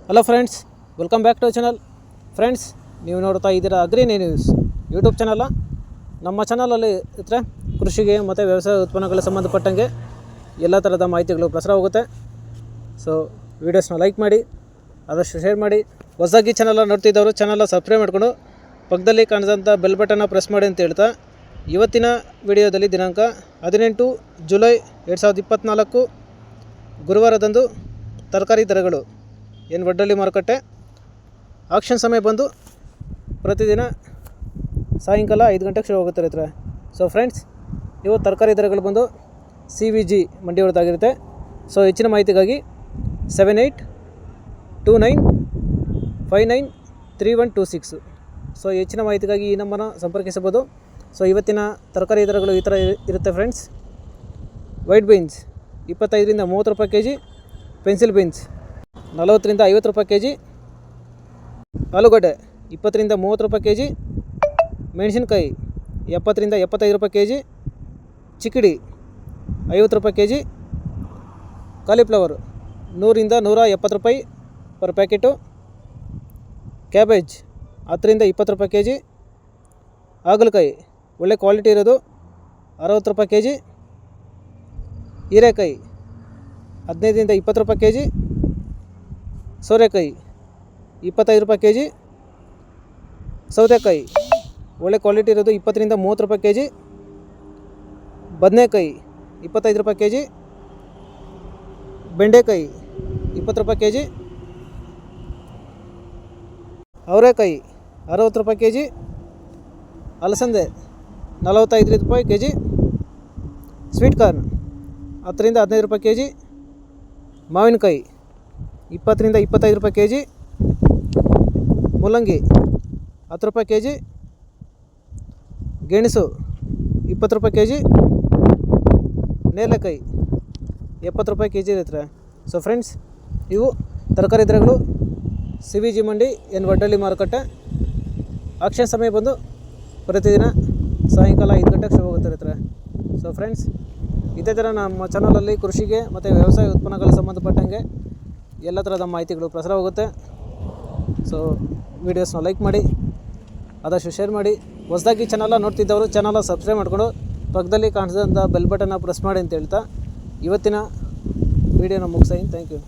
Hello friends, welcome back to channel. Friends, ನೀವು ನೋಡ್ತಾ ಇದ್ದೀರಾ ಅಗ್ರಿನಿ ನ್ಯೂಸ್ ಯೂಟ್ಯೂಬ್ ಚಾನಲ್. ನಮ್ಮ ಚಾನಲಲ್ಲಿ ಇದ್ರೆ ಕೃಷಿಗೆ ಮತ್ತು ವ್ಯವಸಾಯ ಉತ್ಪನ್ನಗಳಿಗೆ ಸಂಬಂಧಪಟ್ಟಂಗೆ ಎಲ್ಲ ಥರದ ಮಾಹಿತಿಗಳು ಪ್ರಸಾರ ಹೋಗುತ್ತೆ. ಸೊ ವೀಡಿಯೋಸ್ನ ಲೈಕ್ ಮಾಡಿ, ಆದಷ್ಟು ಶೇರ್ ಮಾಡಿ. ಹೊಸದಾಗಿ ಚಾನಲ್ ನೋಡ್ತಿದ್ದವರು ಚಾನಲ್ನ ಸಬ್ಸ್ಕ್ರೈಬ್ ಮಾಡಿಕೊಂಡು ಪಕ್ಕದಲ್ಲಿ ಕಾಣಿದಂಥ ಬೆಲ್ ಬಟನ್ನ ಪ್ರೆಸ್ ಮಾಡಿ ಅಂತ ಹೇಳ್ತಾ, ಇವತ್ತಿನ ವಿಡಿಯೋದಲ್ಲಿ ದಿನಾಂಕ 18 ಜುಲೈ 2024 ಗುರುವಾರದಂದು ತರಕಾರಿ ದರಗಳು ಏನು ವಡ್ಡಳ್ಳಿ ಮಾರುಕಟ್ಟೆ ಆಕ್ಷನ್ ಸಮಯ ಬಂದು ಪ್ರತಿದಿನ ಸಾಯಂಕಾಲ 5 ಗಂಟೆಗೆ ಶುರು ಹೋಗುತ್ತೆ ರೈತರೆ. ಸೊ ಫ್ರೆಂಡ್ಸ್, ಇವು ತರಕಾರಿ ದರಗಳು ಬಂದು CVG ಮಂಡಿಯವ್ರದ್ದಾಗಿರುತ್ತೆ. ಸೊ ಹೆಚ್ಚಿನ ಮಾಹಿತಿಗಾಗಿ 7829593126. ಸೊ ಹೆಚ್ಚಿನ ಮಾಹಿತಿಗಾಗಿ ಈ ನಂಬರನ್ನು ಸಂಪರ್ಕಿಸಬಹುದು. ಸೊ ಇವತ್ತಿನ ತರಕಾರಿ ದರಗಳು ಈ ಥರ ಇರುತ್ತೆ ಫ್ರೆಂಡ್ಸ್. ವೈಟ್ ಬೀನ್ಸ್ 25ರಿಂದ 30 ರೂಪಾಯಿ kg, ಪೆನ್ಸಿಲ್ ಬೀನ್ಸ್ 40ರಿಂದ 50 ರೂಪಾಯಿ kg, ಆಲೂಗಡ್ಡೆ 20ರಿಂದ 30 ರೂಪಾಯಿ kg, ಮೆಣಸಿನ್ಕಾಯಿ 70ರಿಂದ 75 ರೂಪಾಯಿ kg, ಚಿಕ್ಕಡಿ 50 ರೂಪಾಯಿ kg, ಕಾಲಿಫ್ಲವರ್ 100ರಿಂದ 170 ರೂಪಾಯಿ ಪರ್ ಪ್ಯಾಕೆಟು, ಕ್ಯಾಬೇಜ್ 10ರಿಂದ 20 ರೂಪಾಯಿ kg, ಹಾಗಲಕಾಯಿ ಒಳ್ಳೆ ಕ್ವಾಲಿಟಿ ಇರೋದು 60 ರೂಪಾಯಿ kg, ಹೀರೆಕಾಯಿ 15ರಿಂದ 20 ರೂಪಾಯಿ kg, ಸೋರೆಕಾಯಿ 25 ರೂಪಾಯಿ kg, ಸೌತೆಕಾಯಿ ಒಳ್ಳೆ ಕ್ವಾಲಿಟಿ ಇರೋದು 20ರಿಂದ 30 ರೂಪಾಯಿ kg, ಬದನೆಕಾಯಿ 25 ರೂಪಾಯಿ kg, ಬೆಂಡೆಕಾಯಿ 20 ರೂಪಾಯಿ kg, ಅವರೆಕಾಯಿ 60 ರೂಪಾಯಿ kg, ಅಲಸಂದೆ 45 ರೂಪಾಯಿ kg, ಸ್ವೀಟ್ ಕಾರ್ನ್ 10ರಿಂದ 15 ರೂಪಾಯಿ kg, ಮಾವಿನಕಾಯಿ 20ರಿಂದ 25 ರೂಪಾಯಿ kg, ಮೂಲಂಗಿ 10 ರೂಪಾಯಿ kg, ಗೆಣಸು 20 ರೂಪಾಯಿ kg, ನೇರಳೆಕಾಯಿ 70 ರೂಪಾಯಿ kg ಇರುತ್ತೆ. ಸೊ ಫ್ರೆಂಡ್ಸ್, ಇವು ತರಕಾರಿ ದರಗಳು CVG ಮಂಡಿ ಏನು ವಡ್ಡಳ್ಳಿ ಮಾರುಕಟ್ಟೆ ಆಕ್ಷನ್ ಸಮಯ ಬಂದು ಪ್ರತಿದಿನ ಸಾಯಂಕಾಲ 5 ಗಂಟೆಗೆ ಶುರು ಹೋಗುತ್ತಿರುತ್ತೆ. ಸೊ ಫ್ರೆಂಡ್ಸ್, ಇದೇ ಥರ ನಮ್ಮ ಚಾನಲಲ್ಲಿ ಕೃಷಿಗೆ ಮತ್ತು ವ್ಯವಸಾಯ ಉತ್ಪನ್ನಗಳಿಗೆ ಸಂಬಂಧಪಟ್ಟಂಗೆ ಎಲ್ಲ ಥರದ ಮಾಹಿತಿಗಳು ಪ್ರಸಾರ ಹೋಗುತ್ತೆ. ಸೊ ವೀಡಿಯೋಸ್ನ ಲೈಕ್ ಮಾಡಿ, ಆದಷ್ಟು ಶೇರ್ ಮಾಡಿ. ಹೊಸದಾಗಿ ಚಾನಲ್ ನೋಡ್ತಿದ್ದವರು ಚಾನಲ್ನ ಸಬ್ಸ್ಕ್ರೈಬ್ ಮಾಡಿಕೊಂಡು ಪಕ್ಕದಲ್ಲಿ ಕಾಣಿಸಿದಂಥ ಬೆಲ್ ಬಟನ್ನ ಪ್ರೆಸ್ ಮಾಡಿ ಅಂತ ಹೇಳ್ತಾ ಇವತ್ತಿನ ವೀಡಿಯೋನ ಮುಗಿಸ್ತೀನಿ. Thank you.